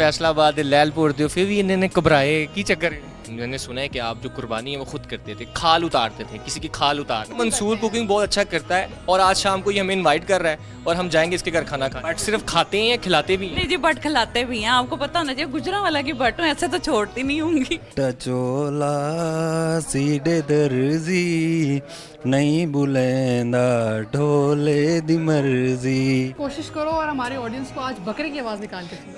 फैसलाबाद लैलपुर दे फिर भी इन्होंने घबराए की चक्कर है? मैंने सुना है कि आप जो कुर्बानी है वो खुद करते थे, खाल उतारते थे, किसी की खाल उतार। मंसूर कुकिंग बहुत अच्छा करता है और आज शाम को ये हमें इनवाइट कर रहा है और हम जाएंगे इसके घर खाना खाने। बट सिर्फ खाते हैं या खिलाते भी हैं? नहीं जी, बट खिलाते भी हैं। आपको पता होना चाहिए गुजरांवाला की बट हूँ, ऐसे तो छोड़ती नहीं होंगी। टचोला सीडे दर्जी नहीं बुलेंदा ढोले दी मर्जी। कोशिश करो और हमारे ऑडियंस को आज बकरे की आवाज़ निकाल के सुनो।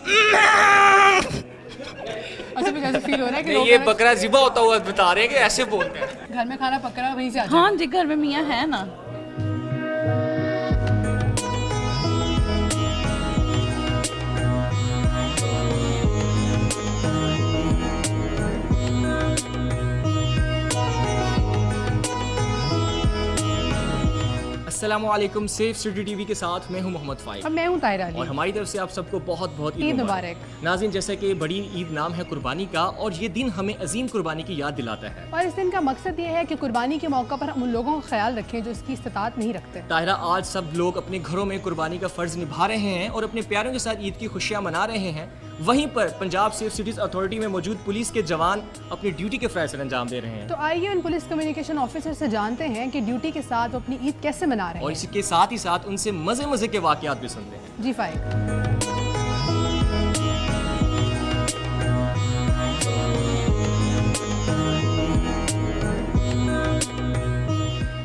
अच्छा मुझे ऐसा फील हो रहा है कि नहीं, लोग ये बकरा ज़िबा होता हुआ बता रहे हैं कि ऐसे बोलते हैं। घर में खाना पक रहा है वहीं से आ जाओ। हाँ जी, घर में मियाँ है ना। अस्सलामुअलैकुम, सेफ सिटी टीवी के साथ मैं हूं मोहम्मद फाइज और मैं हूँ तायरा और अली। हमारी तरफ से आप सबको बहुत बहुत ईद मुबारक। नाज़रीन, जैसा कि बड़ी ईद नाम है कुर्बानी का और ये दिन हमें अजीम कुर्बानी की याद दिलाता है। और इस दिन का मकसद ये है कि कुर्बानी के मौका पर हम उन लोगों का ख्याल रखें जो इसकी इस्तात नहीं रखते। ताहिरा, आज सब लोग अपने घरों में कुर्बानी का फ़र्ज निभा रहे हैं और अपने प्यारों के साथ ईद की खुशियाँ मना रहे हैं। वहीं पर पंजाब सेफ सिटीज़ अथॉरिटी में मौजूद पुलिस के जवान अपनी ड्यूटी के फ़ैसले अंजाम दे रहे हैं। तो आइए उन पुलिस कम्युनिकेशन ऑफिसर से जानते हैं कि ड्यूटी के साथ वो अपनी ईद कैसे मना रहे और हैं। इसके साथ ही साथ उनसे मज़े मज़े के वाक़यात भी सुनते हैं। जी फाइक।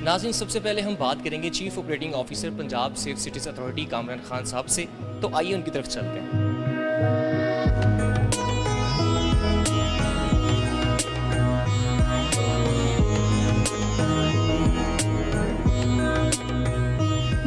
नाज़रीन, सबसे पहले हम बात करेंगे chief operating officer Punjab safe cities authority Kamran Khan साहब से। तो आइए उनकी तरफ चलते हैं।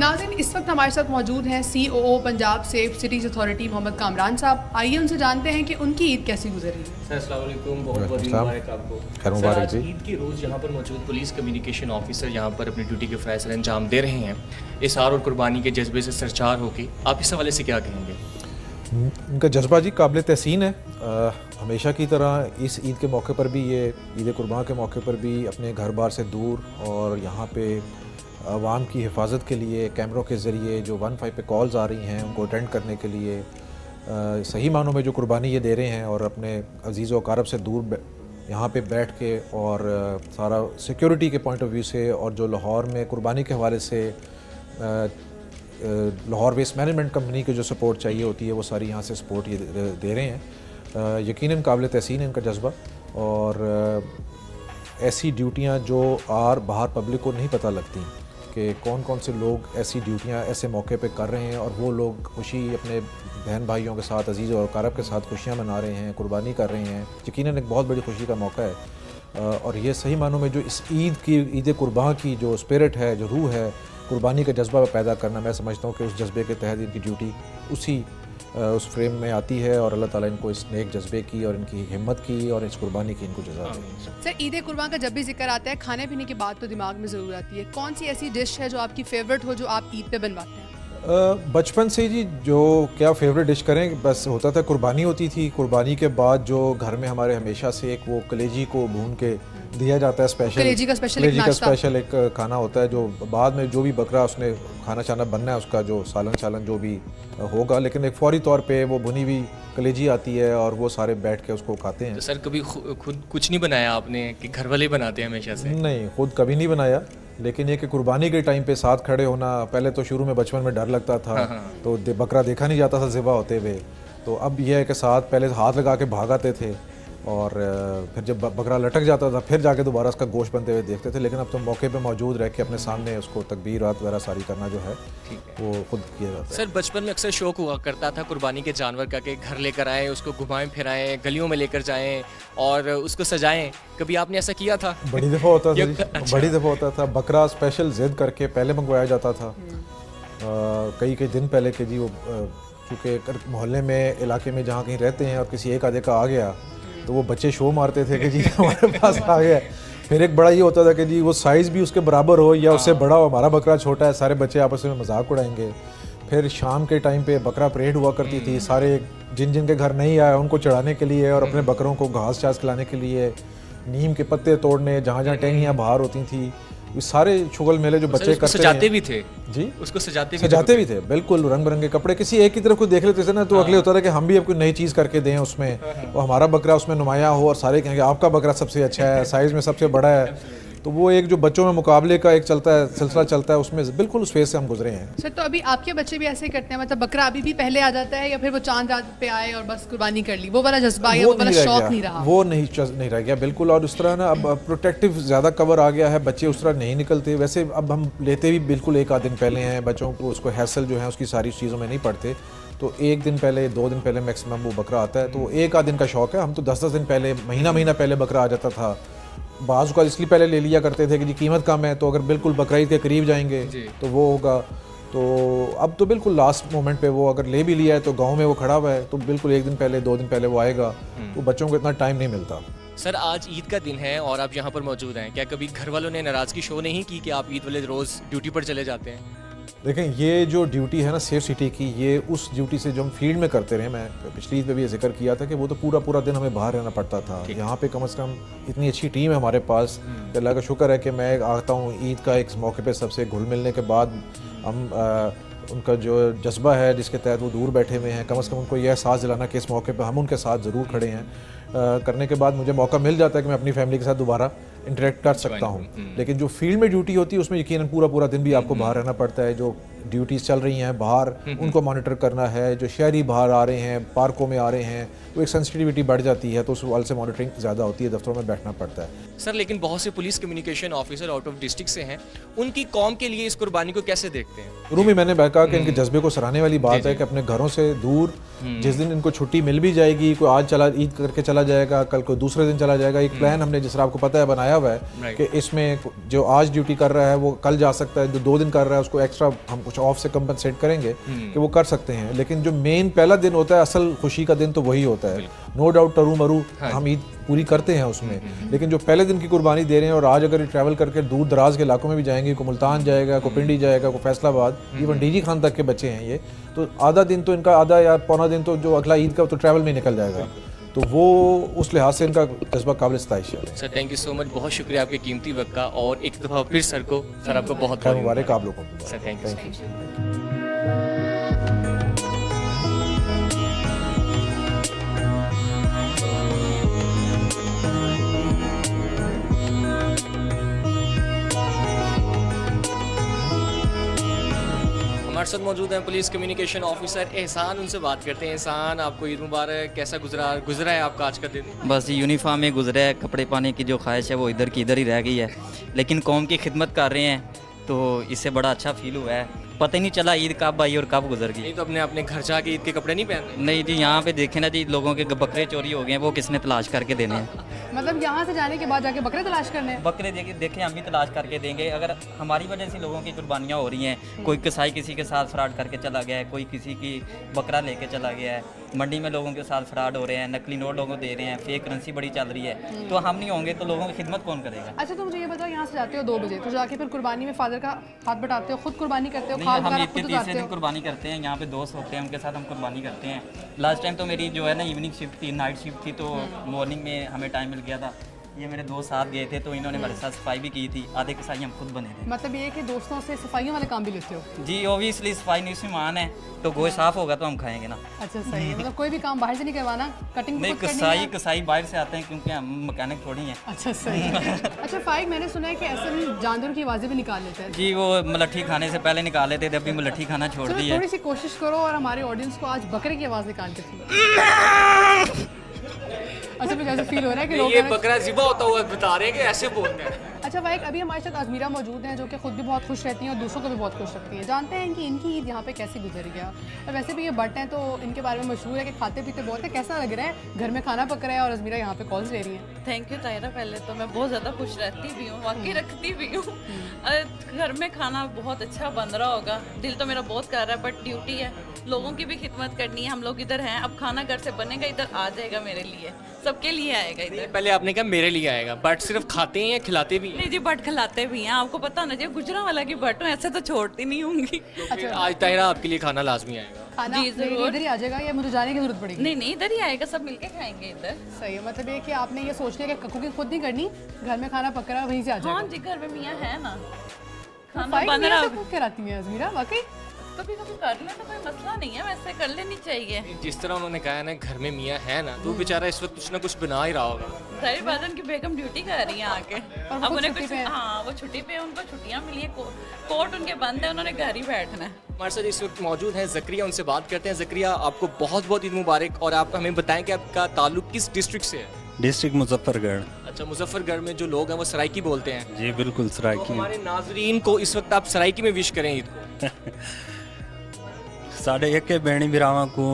नाज़रीन, इस वक्त हमारे साथ मौजूद हैं COO Punjab safe cities authority Mohammad Kamran sahab. आइए उनसे जानते हैं कि उनकी ईद कैसी गुजरी है। सर, अस्सलाम वालेकुम, बहुत बहुत मुबारक आपको। खैर सर, मुबारक आज जी। ईद के रोज़ यहाँ पर मौजूद पुलिस कम्युनिकेशन ऑफिसर यहाँ पर अपनी ड्यूटी के फैसले अंजाम दे रहे हैं। इसार और कुर्बानी के जज्बे से सरचार होके आप इस हवाले से क्या कहेंगे? इनका जज्बा जी काबिल तहसीन है। हमेशा की तरह इस ईद के मौके पर भी, ये ईद कुर्बान के मौके पर भी अपने घर बार से दूर और यहाँ पे आवाम की हिफाजत के लिए कैमरों के ज़रिए जो 15 पे कॉल्स आ रही हैं उनको अटेंड करने के लिए सही मानों में जो कुर्बानी ये दे रहे हैं और अपने अजीज़ व अकारब से दूर यहाँ पे बैठ के और सारा सिक्योरिटी के पॉइंट ऑफ व्यू से और जो लाहौर में कुर्बानी के हवाले से लाहौर वेस्ट मैनेजमेंट कंपनी की जो सपोर्ट चाहिए होती है वो सारी यहाँ से सपोर्ट ये दे रहे हैं। यकीनन काबिल तहसीन है इनका जज्बा। और ऐसी ड्यूटियाँ जो बाहर पब्लिक को नहीं पता लगती कि कौन कौन से लोग ऐसी ड्यूटियाँ ऐसे मौके पे कर रहे हैं और वो लोग खुशी अपने बहन भाइयों के साथ, अजीज़ और अकारब के साथ खुशियाँ मना रहे हैं, कुर्बानी कर रहे हैं। यकीनन एक बहुत बड़ी खुशी का मौका है। और ये सही मानों में जो इस ईद कुर्बान की जो स्पिरिट है, जो रूह है, कुर्बानी का जज्बा पैदा करना, मैं समझता हूँ कि उस जज्बे के तहत इनकी ड्यूटी उस फ्रेम में आती है और अल्लाह ताला इनको इस नेक जज्बे की और इनकी हिम्मत की और इस कुर्बानी की इनको जज़ा दे। सर, ईद कुर्बान का जब भी जिक्र आता है खाने पीने की बात तो दिमाग में ज़रूर आती है। कौन सी ऐसी डिश है जो आपकी फेवरेट हो जो आप ईद पे बनवाते हैं? बचपन से जी जो क्या फेवरेट डिश करें, बस होता था कुर्बानी होती थी। कुर्बानी के बाद जो घर में हमारे हमेशा से एक वो कलेजी को भून के दिया जाता है, स्पेशल कलेजी का स्पेशल एक खाना होता है जो बाद में जो भी बकरा उसने खाना चाना बनना है उसका जो सालन जो भी होगा, लेकिन एक फौरी तौर पे वो भुनी हुई कलेजी आती है और वो सारे बैठ के उसको खाते हैं। तो सर, कभी खुद कुछ नहीं बनाया आपने कि घर वाले बनाते हैं हमेशा से? नहीं, खुद कभी नहीं बनाया, लेकिन ये कि कुर्बानी के टाइम पे साथ खड़े होना, पहले तो शुरू में बचपन में डर लगता था। तो बकरा देखा नहीं जाता था ज़िबा होते हुए। तो अब यह है कि साथ पहले हाथ लगा के भागाते थे और फिर जब बकरा लटक जाता था फिर जाके दोबारा उसका गोश्त बनते हुए देखते थे। लेकिन अब तो मौके पे मौजूद रह के अपने सामने उसको तकबीरात वगैरह सारी करना जो है वो खुद किया जाता है। सर, बचपन में अक्सर शौक हुआ करता था कुर्बानी के जानवर का कि घर लेकर आएँ, उसको घुमाएं फिराएं, गलियों में लेकर जाएं और उसको सजाएं। कभी आपने ऐसा किया था? बड़ी दफ़ा होता था अच्छा। बड़ी दफ़ा होता था। बकरा स्पेशल ज़िद करके पहले मंगवाया जाता था कई दिन पहले कि जी वो चूँकि मोहल्ले में इलाके में जहाँ कहीं रहते हैं और किसी एक आधे का आ गया तो वो बच्चे शो मारते थे कि जी हमारे पास आ गया। फिर एक बड़ा ये होता था कि जी वो साइज़ भी उसके बराबर हो या उससे बड़ा हो, हमारा बकरा छोटा है, सारे बच्चे आपस में मजाक उड़ाएंगे। फिर शाम के टाइम पे बकरा परेड हुआ करती थी, सारे जिन के घर नहीं आया उनको चढ़ाने के लिए और अपने बकरों को घास चास खिलाने के लिए नीम के पत्ते तोड़ने, जहाँ जहाँ टहनियाँ बाहर होती थी ये सारे शुगल मेले जो बच्चे उसको करते सजाते हैं भी थे जी, उसको सजाते भी थे बिल्कुल, रंग बिरंगे कपड़े। किसी एक की तरफ को देख लेते थे ना तो अगले होता था कि हम भी अब कोई नई चीज़ करके दें उसमें, और हमारा बकरा उसमें नुमाया हो और सारे कहेंगे आपका बकरा सबसे अच्छा है, साइज़ में सबसे बड़ा है। तो वो एक जो बच्चों में मुकाबले का एक चलता है, सिलसिला चलता है, उसमें बिल्कुल उस फेज से हम गुजरे हैं। सर तो अभी आपके बच्चे भी ऐसे ही करते हैं, मतलब बकरा अभी भी पहले आ जाता है या फिर वो चांद रात पे आए और बस कुर्बानी कर ली, वो वाला जज्बा या वो वाला शौक नहीं रहा? वो नहीं रह गया बिल्कुल। और उस तरह ना अब प्रोटेक्टिव ज़्यादा कवर आ गया है, बच्चे उस तरह नहीं निकलते। वैसे अब हम लेते भी बिल्कुल एक आध दिन पहले हैं बच्चों को, उसको हैसल जो है उसकी सारी चीज़ों में नहीं पड़ते, तो एक दिन पहले 2 दिन पहले मैक्सिमम वो बकरा आता है। तो एक आध दिन का शौक है। हम तो 10-10 दिन पहले, महीना पहले बकरा आ जाता था। बाज़ का इसलिए पहले ले लिया करते थे कि जी कीमत कम है, तो अगर बिल्कुल बकरा ईद के करीब जाएंगे तो वो होगा। तो अब तो बिल्कुल लास्ट मोमेंट पे वो अगर ले भी लिया है तो गांव में वो खड़ा हुआ है, तो बिल्कुल एक दिन पहले 2 दिन पहले वो आएगा। तो बच्चों को इतना टाइम नहीं मिलता। सर आज ईद का दिन है और आप यहाँ पर मौजूद हैं, क्या कभी घर वालों ने नाराज़गी शो नहीं की कि आप ईद वाले रोज़ ड्यूटी पर चले जाते हैं? देखें, ये जो ड्यूटी है ना सेफ सिटी की, ये उस ड्यूटी से जो हम फील्ड में करते रहे, मैं पिछली ईद में भी ये जिक्र किया था कि वो तो पूरा दिन हमें बाहर रहना पड़ता था। यहाँ पे कम से कम इतनी अच्छी टीम है हमारे पास, अल्लाह का शुक्र है कि मैं आता हूँ ईद का एक मौके पे सबसे घुल मिलने के बाद हम उनका जो जज्बा है जिसके तहत वो दूर बैठे हुए हैं, कम से कम उनको यह एहसास दिलाना कि इस मौके पे हम उनके साथ ज़रूर खड़े हैं। करने के बाद मुझे मौका मिल जाता है कि मैं अपनी फैमिली के साथ दोबारा इंटरेक्ट कर सकता हूँ। लेकिन जो फील्ड में ड्यूटी होती है उसमें यकीनन पूरा दिन भी आपको बाहर रहना पड़ता है। जो ड्यूटीज़ चल रही हैं बाहर, उनको मॉनिटर करना है। जो शहरी बाहर आ रहे हैं, पार्कों में आ रहे हैं, वो एक सेंसिटिविटी बढ़ जाती है, तो उस वाले से मॉनिटरिंग ज़्यादा होती है, दफ्तरों में बैठना पड़ता है। सर लेकिन बहुत से police communication officer out of district से हैं, उनकी कौम के लिए इस कुर्बानी को कैसे देखते हैं? शुरू में मैंने कहा कि इनके जज्बे को सराहने वाली बात है कि अपने घरों से दूर, जिस दिन इनको छुट्टी मिल भी जाएगी, कोई आज चला ईद करके चला जाएगा, कल कोई दूसरे दिन चला जाएगा। एक प्लान हमने, जिस तरह आपको पता है, बनाया हुआ है कि इसमें जो आज ड्यूटी कर रहा है वो कल जा सकता है, जो 2 दिन कर रहा है उसको एक्स्ट्रा हम कुछ ऑफ से कंपनसेट करेंगे कि वो कर सकते हैं। लेकिन जो मेन पहला दिन होता है, असल खुशी का दिन, तो वही होता है। नो डाउट टरू मरू हम ईद पूरी करते हैं उसमें, लेकिन जो पहले दिन की कुर्बानी दे रहे हैं, और आज अगर ट्रैवल करके दूर दराज के इलाकों में भी जाएंगे, को मुल्तान जाएगा, को पिंडी जाएगा, को फैसलाबाद, इवन डीजी खान तक के बच्चे हैं ये, तो आधा दिन तो इनका, आधा या पौना दिन तो जो अगला ईद का तो ट्रैवल में निकल जाएगा। तो वो उस लिहाज से इनका जज्बा काबिल सताइश है। Sir thank you so much, बहुत शुक्रिया आपके कीमती वक्त का, और एक दफ़ा फिर सर आपको बहुत मुबारक आप लोगों को। Sir thank you. हमारे साथ मौजूद हैं पुलिस कम्युनिकेशन ऑफिसर एहसान, उनसे बात करते हैं। एहसान, आपको ईद मुबारक, कैसा गुजरा है आपका आज का दिन? बस यूनिफॉर्म में गुजरा है, कपड़े पाने की जो ख्वाहिश है वो इधर की इधर ही रह गई है, लेकिन कौम की खिदमत कर रहे हैं तो इससे बड़ा अच्छा फील हुआ है। पता ही नहीं चला ईद कब आई और कब गुजर गई। नहीं तो अपने घर जाके ईद के कपड़े नहीं पहनते? नहीं जी, यहाँ पे देखे ना जी, लोगों के बकरे चोरी हो गए हैं, वो किसने तलाश करके देने हैं? मतलब यहाँ से जाने के बाद जाके बकरे तलाश करने हैं? बकरे देखे हम भी तलाश करके देंगे। अगर हमारी वजह से लोगों की कुर्बानियाँ हो रही हैं, कोई कसाई किसी के साथ फ्रॉड करके चला गया है, कोई किसी की बकरा लेके चला गया है, मंडी में लोगों के साथ फ्रॉड हो रहे हैं, नकली नोट लोगों को दे रहे हैं, फेक करेंसी बड़ी चल रही है, तो हम नहीं होंगे तो लोगों की खिदमत कौन करेगा? अच्छा तो मुझे ये बताओ, यहाँ से जाते हो 2 बजे, तो जाके फिर कुर्बानी में फादर का हाथ बटाते हो, खुद कुर्बानी करते हो? नहीं, हम इतने तीसरे दिन कुर्बानी करते हैं। यहाँ पे दोस्त होते हैं, उनके साथ हम कुर्बानी करते हैं। लास्ट टाइम तो मेरी जो है ना इवनिंग शिफ्ट थी, नाइट शिफ्ट थी, तो मॉर्निंग में हमें टाइम मिल गया था। ये मेरे दोस्त साथ गए थे, तो इन्होंने मेरे साथ सफाई भी की थी। आधे कसाई हम खुद बने थे। मतलब ये कि दोस्तों से सफाइयों वाले काम भी लेते हो? जी ओबियसली, सफाई नहीं सामान है तो गोश्त साफ होगा तो हम खाएंगे ना। अच्छा सही है, मतलब कोई भी काम बाहर से नहीं करवाना, कटिंग नहीं, कसाई बाहर से आते हैं क्योंकि हम मैकेनिक थोड़ी हैं। अच्छा सही है। अच्छा फाइक, मैंने सुना है कि ऐसे में जानवरों की आवाज़ें भी निकाल लेते हैं? जी, वो मलट्ठी खाने से पहले निकाल लेते थे, अभी मलट्ठी खाना छोड़ दी है। थोड़ी सी कोशिश करो और हमारे ऑडियंस को आज बकरे की आवाज़ निकाल के सुनो। अच्छा मुझे ऐसा फील हो रहा है कि लोग ये बकरा ज़िबा होता हुआ बता रहे हैं कि ऐसे बोलते हैं। अच्छा भाई, अभी हमारे साथ अजमीरा मौजूद हैं जो कि खुद भी बहुत खुश रहती हैं और दूसरों को भी बहुत खुश रखती हैं। जानते हैं कि इनकी ईद यहाँ पे कैसी गुजर गया, और वैसे भी ये बट हैं तो इनके बारे में मशहूर है कि खाते पीते बहुत है। कैसा लग रहा है, घर में खाना पक रहा है और अजमीरा यहाँ पे कॉल्स ले रही हैं? थैंक यू तायरा, पहले तो मैं बहुत ज़्यादा खुश रहती भी हूँ, वाकई रखती भी हूँ। घर में खाना बहुत अच्छा बन रहा होगा, दिल तो मेरा बहुत कर रहा है, बट ड्यूटी है, लोगों की भी खिदमत करनी है। हम लोग इधर हैं, अब खाना घर से बनेगा, इधर आ जाएगा मेरे लिए, सबके लिए आएगा इधर। पहले आपने कहा मेरे लिए आएगा, बट सिर्फ खाते हैं या खिलाते भी नहीं है नहीं जी, बट खिलाते भी हैं, आपको पता होना चाहिए, गुजरांवाला की बट हूँ, ऐसे तो छोड़ती नहीं होंगी। फिर आज ताहिरा आपके लिए खाना लाजमी आएगा। खाना जी, मेरे ज़रूर। इधर ही आ जाएगा या मुझे जाने की जरूरत पड़ेगी? नहीं नहीं, इधर ही आएगा, सब मिलके खाएंगे इधर। सही है, मतलब ये कि आपने ये सोच लिया कि कुकिंग खुद नहीं करनी, घर में खाना पक रहा है वहीं से आ हाँ जाएगा। जी, घर में मियाँ है ना, खाना फाइट बन मियाँ रहा से कुक कराती हैं अजमीरा, वाकई? कभी कभी कर ले तो कोई मसला नहीं है, वैसे कर लेनी चाहिए। जिस तरह उन्होंने कहा है ना घर में मियाँ है ना, तो बेचारा इस वक्त कुछ ना कुछ बना ही रहा होगा। जाहिर बात है, उनकी बेगम ड्यूटी कर रही है आके, वो अब उन्हें छुट्टी कुछ, पे है। हाँ वो छुट्टी पे है, उनको छुट्टियाँ मिली है, कोर्ट उनके बंद है, उन्होंने घर ही बैठना है। हमारे साथ इस वक्त मौजूद हैं ज़करिया, उनसे बात करते हैं। ज़करिया, आपको बहुत बहुत ईद मुबारक, और आप हमें बताएं कि आपका ताल्लुक किस डिस्ट्रिक्ट से है? डिस्ट्रिक्ट मुजफ्फरगढ़। अच्छा, मुजफ्फरगढ़ में जो लोग हैं वो सराइकी बोलते हैं। जी बिल्कुल तो सराइकी। हमारे नाजरीन को इस वक्त आप सराइकी में विश करें ईद को। साढ़े एक भैणी बिरावां को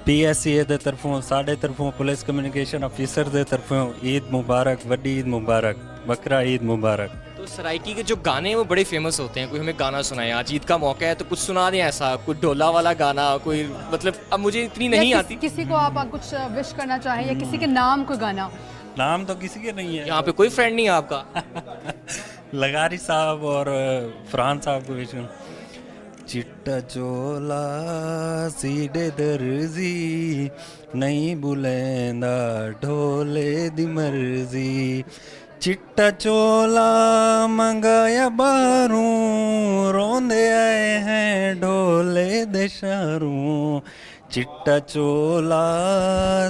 PSCA दे तरफों साढ़े तरफों पुलिस कम्युनिकेशन ऑफिसर दे तरफों ईद मुबारक, वड्डी ईद मुबारक, बकरा ईद मुबारक। तो सराइकी के जो गाने हैं वो बड़े फेमस होते हैं, कोई हमें गाना सुनाए, आज ईद का मौका है तो कुछ सुना दें ऐसा, कोई ढोला वाला गाना, कोई मतलब अब मुझे इतनी नहीं या आती। किसी को आप कुछ विश करना चाहें या किसी के नाम कोई गाना? नाम तो किसी के नहीं है। यहाँ पे कोई फ्रेंड नहीं है आपका? लगारी साहब और फरहान साहब को विश। चिट्टा चोला सीडे दर्जी नहीं बुलेंदा ढोले दी मर्जी, चिट्टा चोला मंगाया बारूं रोंदे आए हैं ढोले दे शारूं, चिट्टा चोला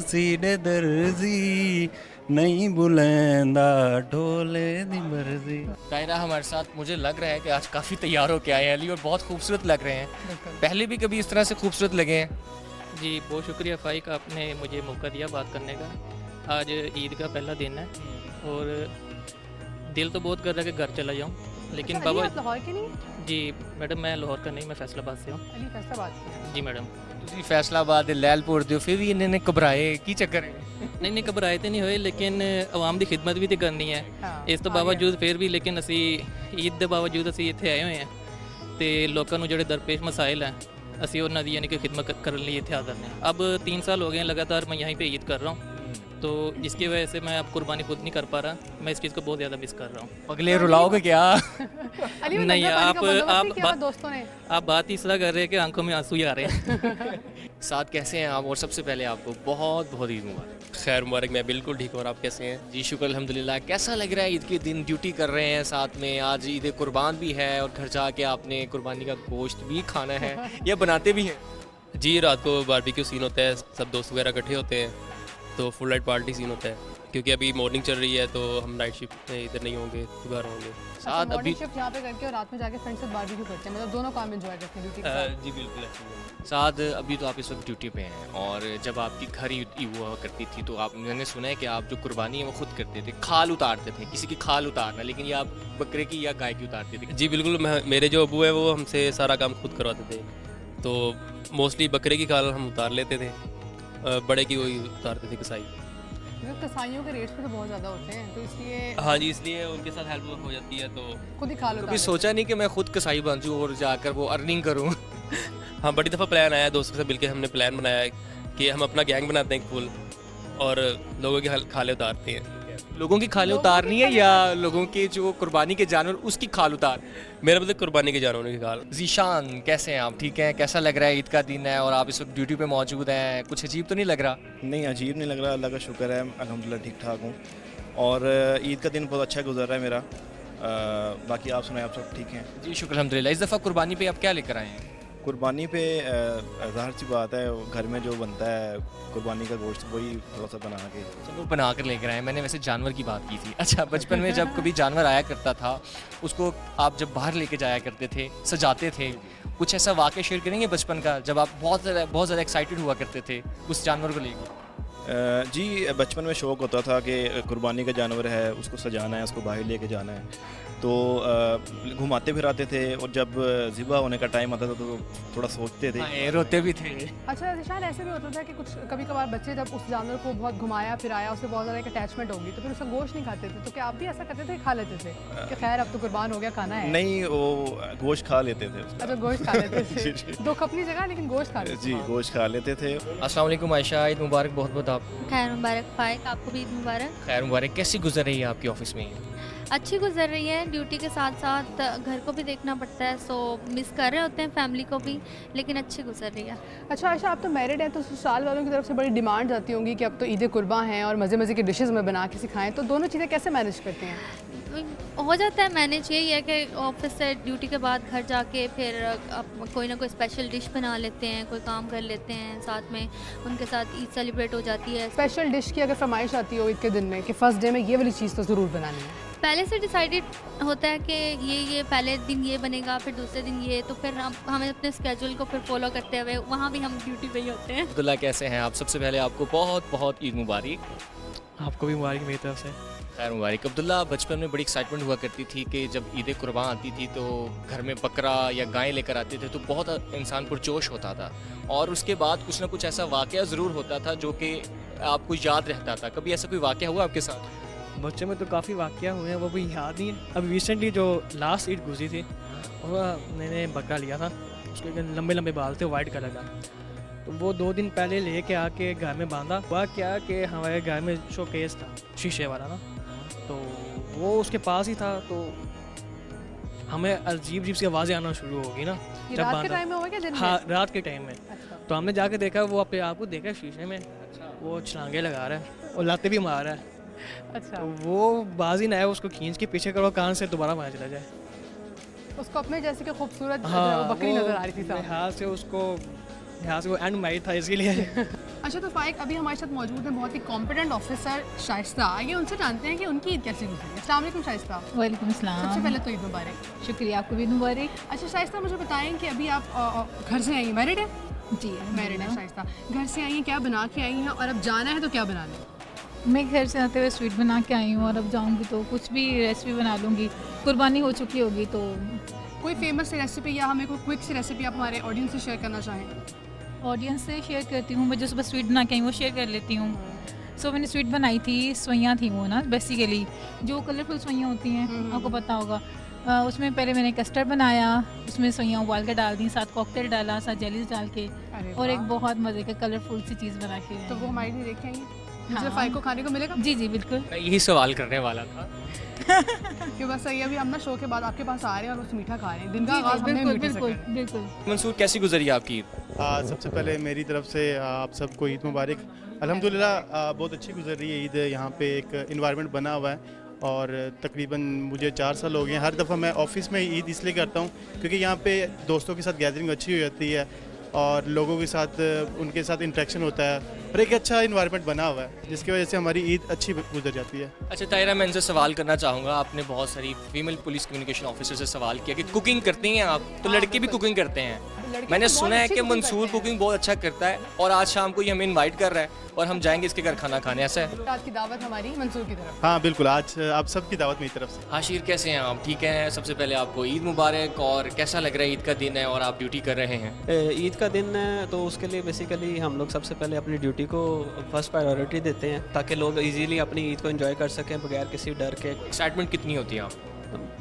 सीडे दर्जी नहीं बुलेंदा ढोले दी मर्जी। ताहिरा हमारे साथ, मुझे लग रहा है कि आज काफ़ी तैयार होके आए हैं अली, और बहुत खूबसूरत लग रहे हैं। पहले भी कभी इस तरह से खूबसूरत लगे हैं? जी बहुत शुक्रिया फ़ाइक, आपने मुझे मौका दिया बात करने का। आज ईद का पहला दिन है और दिल तो बहुत कर रहा है कि घर चला जाऊं, लेकिन अच्छा, अली, बाबा आप लाहौर के नहीं? जी मैडम, मैं लाहौर का नहीं, मैं फैसलाबाद से हूँ। अली फैसलाबाद के। जी मैडम। ਤੁਸੀਂ फैसलाबाद लैलपुर दे फिर भी इन्हें घबराए की चक्कर है? नहीं घबराए तो नहीं होए, लेकिन आवाम की खिदमत भी तो करनी है। हाँ, ਇਸ ਤੋਂ ਬਾਵਜੂਦ ਫਿਰ ਵੀ ਲੇਕਿਨ ਅਸੀਂ ਈਦ ਦੇ ਬਾਵਜੂਦ ਅਸੀਂ ਇੱਥੇ ਆਏ ਹੋਏ ਹਾਂ ਤੇ ਲੋਕਾਂ ਨੂੰ ਜਿਹੜੇ ਦਰਪੇਸ਼ ਮਸਾਇਲ ਹੈ ਅਸੀਂ ਉਹਨਾਂ ਦੀ यानी कि खिदमत करने लिए इतने हाजिर हैं। अब 3 साल हो गए हैं लगातार मैं यहीं पे ईद कर रहा हूँ, तो जिसकी वजह से मैं अब कुर्बानी खुद नहीं कर पा रहा, मैं इस चीज़ को बहुत ज़्यादा मिस कर रहा हूँ। अगले रुलाओगे क्या? अली, वो नहीं, लंगर पानी का आप- बंदोबस्त आप नहीं किया हुआ बात- दोस्तों ने? आप बात ही इस तरह कर रहे हैं कि आंखों में आंसू ही आ रहे हैं। साथ कैसे हैं आप? और सबसे पहले आपको बहुत बहुत ईद मुबारक। खैर मुबारक, मैं बिल्कुल ठीक हूँ, और आप कैसे हैं? जी शुक्र अल्हम्दुलिल्लाह। कैसा लग रहा है ईद के दिन ड्यूटी कर रहे हैं, साथ में आज ईद कुर्बान भी है और घर जाके आपने कुर्बानी का गोश्त भी खाना है या बनाते भी हैं? जी रात को बारबेक्यू सीन होता है, सब दोस्त वगैरह इकट्ठे होते हैं तो फुल नाइट पार्टी सीन होता है, क्योंकि अभी मॉर्निंग चल रही है तो हम नाइट शिफ्ट में इधर नहीं होंगे, घर होंगे। साथ अभी मॉर्निंग शिफ्ट यहाँ पे करके और रात में जाके फ्रेंड से बारबेक्यू करते हैं, मतलब दोनों काम एंजॉय करते हैं ड्यूटी के साथ। जी बिल्कुल ऐसे ही है। साथ अभी तो आप इस वक्त ड्यूटी पे हैं, और जब आपकी घर ईद हुआ करती थी तो आप, मैंने सुना है कि आप जो कुर्बानी है वो खुद करते थे, खाल उतारते थे, किसी की खाल उतारना, लेकिन ये आप बकरे की या गाय की उतारते थे? जी बिल्कुल, मेरे जो अबू है वो हमसे सारा काम खुद करवाते थे, तो मोस्टली बकरे की खाल हम उतार लेते थे, बड़े की वही उतारते थे कसाई। क्योंकि कसाईयों के रेट्स भी तो बहुत ज़्यादा होते हैं, तो इसलिए हाँ जी, इसलिए उनके साथ हेल्प हो जाती है तो। खुद ही खा लो। कभी सोचा नहीं कि मैं खुद कसाई बन जाऊँ और जाकर वो अर्निंग करूँ? हाँ, बड़ी दफ़ा प्लान आया, दोस्तों से मिलकर हमने प्लान बनाया है कि हम अपना गैंग बनाते हैं फुल, और लोगों की खाले उतारते हैं। लोगों की खालें उतारनी है या लोगों के जो कुर्बानी के जानवर उसकी खाल उतार? मेरा मतलब कुर्बानी के जानवरों की खाल। जीशान, कैसे हैं आप? ठीक हैं? कैसा लग रहा है? ईद का दिन है और आप इस वक्त ड्यूटी पे मौजूद हैं, कुछ अजीब तो नहीं लग रहा? नहीं, अजीब नहीं लग रहा, अल्लाह का शुक्र है, अल्हम्दुलिल्लाह ठीक ठाक हूँ, और ईद का दिन बहुत अच्छा गुजर रहा है मेरा। बाकी आप सुनाएं, आप सब ठीक हैं? जी शुक्र अल्हम्दुलिल्लाह। इस दफ़ा कुर्बानी पे आप क्या लेकर आए हैं? कुर्बानी पे ज़ाहिर सी बात है, घर में जो बनता है कुर्बानी का गोश्त वही थोड़ा सा बना के। वो बना कर लेकर आए। मैंने वैसे जानवर की बात की थी। अच्छा, बचपन में जब कभी जानवर आया करता था, उसको आप जब बाहर लेके जाया करते थे, सजाते थे, कुछ ऐसा वाक़या शेयर करेंगे बचपन का जब आप बहुत ज़्यादा एक्साइटेड हुआ करते थे उस जानवर को लेकर? जी, बचपन में शौक़ होता था कि कुर्बानी का जानवर है, उसको सजाना है, उसको बाहर लेके जाना है, तो घुमाते फिराते थे, और जब ज़िबा होने का टाइम आता था तो थोड़ा सोचते थे। हाँ, रोते भी थे। अच्छा निशान, ऐसे भी होता था कि कुछ कभी कभार बच्चे जब उस जानवर को बहुत घुमाया फिराया, उससे बहुत ज़्यादा एक अटैचमेंट होगी, तो फिर उसका गोश्त नहीं खाते थे, तो क्या आप भी ऐसा करते थे, खा लेते थे कि खैर अब तो कुर्बान हो गया, खाना है? नहीं, वो गोश्त खा लेते थे उसका। अच्छा, गोश्त खा लेते थे। दुख अपनी जगह, लेकिन गोश्त खा लेते जी, गोश्त खा लेते थे। अस्सलाम वालेकुम आयशा, ईद मुबारक बहुत बहुत। आप खैर मुबारक फ़ाइक, आपको भी ईद मुबारक। खैर मुबारक। कैसी गुजर रही है आपकी ऑफिस में? अच्छी गुजर रही है। ड्यूटी के साथ साथ घर को भी देखना पड़ता है, सो मिस कर रहे होते हैं फैमिली को भी, लेकिन अच्छी गुजर रही है। अच्छा आयशा, आप तो मैरिड हैं, तो ससुराल वालों की तरफ से बड़ी डिमांड आती होंगी कि अब तो ईद कुर्बान है और मज़े मज़े की डिशेस में बना के सिखाएं, तो दोनों चीज़ें कैसे मैनेज करते हैं? हो जाता है मैनेज। यही है कि ऑफिस से ड्यूटी के बाद घर जाके फिर अब कोई ना कोई स्पेशल डिश बना लेते हैं, कोई काम कर लेते हैं साथ में, उनके साथ ईद सेलिब्रेट हो जाती है। स्पेशल डिश की अगर फरमाइश आती हो ईद के दिन में कि फ़र्स्ट डे में ये वाली चीज़ तो ज़रूर बनानी है, पहले से डिसाइडेड होता है कि ये पहले दिन ये बनेगा, फिर दूसरे दिन ये, तो फिर हमें अपने स्केड्यूल को फिर फॉलो करते हुए वहाँ भी हम ड्यूटी पे ही होते हैं। अब्दुल्ला कैसे हैं आप? सबसे पहले आपको बहुत बहुत ईद मुबारक। आपको भी मुबारक मेरी तरफ से। खैर मुबारक। अब्दुल्ला, बचपन में बड़ी एक्साइटमेंट हुआ करती थी कि जब ईद कुर्बान आती थी तो घर में बकरा या गाय लेकर आते थे तो बहुत इंसान पुरजोश होता था, और उसके बाद कुछ ना कुछ ऐसा वाक़या ज़रूर होता था जो कि आपको याद रहता था। कभी ऐसा कोई वाक़या हुआ आपके साथ? बच्चे में तो काफ़ी वाक़या हुए हैं, वो भी याद नहीं है। अभी रिसेंटली जो लास्ट ईद गुजरी थी और मैंने बकरा लिया था, उसके लंबे लंबे बाल थे वाइट कलर का, तो वो 2 दिन पहले लेके आके घर में बांधा। हुआ क्या कि हमारे घर में शोकेस था शीशे वाला ना, तो वो उसके पास ही था, तो हमें अजीब अजीब सी आवाज़ें आना शुरू होगी ना ये जब रात के बांधा। टाइम में होगा क्या दिन में? हाँ, रात के टाइम में। अच्छा। तो हमने जाके देखा, वो अपने आप को देखा शीशे में, वो छलांगे लगा रहा है और लाते भी मार रहा है। अच्छा, तो वो बाजी ना है, उसको खींच के पीछे करो कान से, दोबारा वहाँ चला जाए। उसको अपने जैसे कि खूबसूरत हाँ, बकरी वो नज़र आ रही थी सामने। यहाँ से उसको, यहाँ से वो एंड माइट था इसीलिए। अच्छा, तो फाइक अभी हमारे साथ मौजूद है बहुत ही कॉम्पिटेंट ऑफिसर शाइस्ता। आइए उनसे जानते हैं कि उनकी ईद कैसी गुजरी। अस्सलाम वालेकुम शाइस्ता। वालेकुम सलाम। सबसे पहले तो ईद मुबारक। शुक्रिया, आपको भी मुबारक। अच्छा शाइस्ता, मुझे बताएं कि अभी आप घर से आई हैं, मैरिड है? जी मैरिड है शाइस्ता। घर से आई हैं, क्या बना के आई हैं, और अब जाना है तो क्या बनाना है? मैं घर से आते हुए स्वीट बना के आई हूँ, और अब जाऊँगी तो कुछ भी रेसिपी बना लूँगी। कुर्बानी हो चुकी होगी तो कोई फेमस रेसिपी या हमें कोई क्विक सी रेसिपी आप हमारे ऑडियंस से शेयर करना चाहें? ऑडियंस से शेयर करती हूँ। मैं जो सुबह स्वीट बना के आई वो शेयर कर लेती हूँ। सो मैंने स्वीट बनाई थी, सवैयाँ थी वो ना, बेसिकली जो कलरफुल सवैयाँ होती हैं आपको पता होगा। उसमें पहले मैंने कस्टर्ड बनाया, उसमें सवैयाँ उबाल कर डाल दी, साथ कॉकटेल डाला, साथ जेलीज डाल के, और एक बहुत मज़े का कलरफुल सी चीज़ बना के। तो वो हमारे लिए देखें, मुझे हाँ। फाइक को खाने को मिलेगा? जी जी बिल्कुल। मैं यही सवाल करने वाला था कि बस सही, अभी हम ना शो के बाद आपके पास आ रहे हैं और उस मीठा खा रहे हैं। दिन का आगाज़ हमने बिल्कुल मीठे से बिल्कुल करें। बिल्कुल। मंसूर, कैसी गुजरी है आपकी ईद? सबसे पहले मेरी तरफ से आप सबको ईद मुबारक। अल्हम्दुलिल्लाह बहुत अच्छी गुजर रही है ईद। यहाँ पे एक इन्वायरमेंट बना हुआ है, और तकरीबन मुझे 4 साल हो गए हैं। हर दफ़ा मैं ऑफ़िस में ईद इसलिए करता हूँ क्योंकि यहाँ पे दोस्तों के साथ गैदरिंग अच्छी हो जाती है और लोगों के साथ उनके साथ इंटरेक्शन होता है, और एक अच्छा इन्वायरमेंट बना हुआ है जिसकी वजह से हमारी ईद अच्छी गुजर जाती है। अच्छा तायरा, मैं इनसे सवाल करना चाहूँगा। आपने बहुत सारी फीमेल पुलिस कम्युनिकेशन ऑफिसर से सवाल किया कि कुकिंग करती हैं आप, तो लड़के भी कुकिंग करते हैं। मैंने सुना है कि मंसूर कुकिंग बहुत अच्छा करता है, और आज शाम को ये हमें इनवाइट कर रहा है और हम जाएंगे इसके घर खाना खाने, ऐसा है? रात की दावत हमारी मंसूर की तरफ। हाँ बिल्कुल, आज आप सबकी दावत मेरी तरफ से। हाशिर, कैसे हैं आप? ठीक हैं? सबसे पहले आपको ईद मुबारक। और कैसा लग रहा है? ईद का दिन है और आप ड्यूटी कर रहे हैं। ईद का दिन है तो उसके लिए बेसिकली हम लोग सबसे पहले अपनी ड्यूटी को फर्स्ट प्रायोरिटी देते हैं ताकि लोग इजीली अपनी ईद को एंजॉय कर सकें बगैर किसी डर के। एक्साइटमेंट कितनी होती है आप?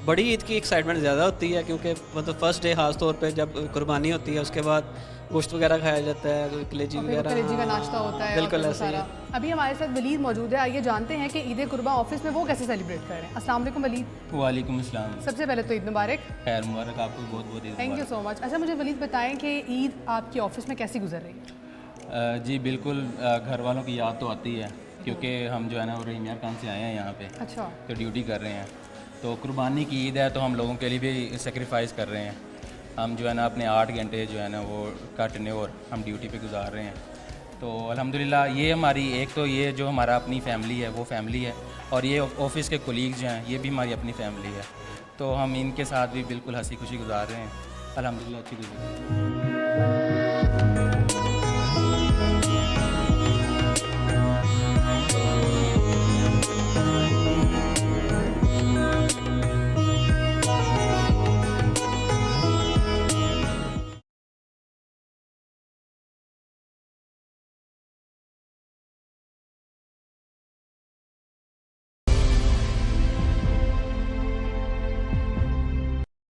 बड़ी ईद की एक्साइटमेंट ज़्यादा होती है क्योंकि मतलब फर्स्ट डे खास तौर पे जब कुर्बानी होती है, उसके बाद गोश्त वगैरह खाया जाता है, कलेजी वगैरह। कलेजी का नाश्ता होता है। बिल्कुल और ऐसे ही। अभी हमारे साथ वलीद मौजूद है। आइए जानते हैं कि ईद कुर्बान ऑफिस में वो कैसे सेलिब्रेट कर रहे हैं। अस्सलाम वालेकुम वलीद। वालेकुम अस्सलाम। सबसे पहले तो ईद मुबारक। खैर मुबारक, आपको बहुत बहुत Eid thank you so much. अच्छा मुझे वलीद बताएं कि ईद आपकी ऑफिस में कैसी गुजर रही है? जी बिल्कुल, घर वालों की याद तो आती है क्योंकि हम जो है ना वो रहीम यार खान से आए हैं यहाँ पे। अच्छा। तो ड्यूटी कर रहे हैं, तो कुर्बानी की ईद है तो हम लोगों के लिए भी सेक्रीफाइस कर रहे हैं। हम जो है ना अपने 8 घंटे जो है ना वो का टेन्योर हम ड्यूटी पे गुजार रहे हैं। तो अल्हम्दुलिल्लाह ये हमारी एक तो ये जो हमारा अपनी फैमिली है वो फैमिली है, और ये ऑफिस के कोलीग्स जो हैं ये भी हमारी अपनी फैमिली है। तो हम इनके साथ भी बिल्कुल हंसी खुशी गुजार रहे हैं। अल्हम्दुलिल्लाह अच्छी गुजर।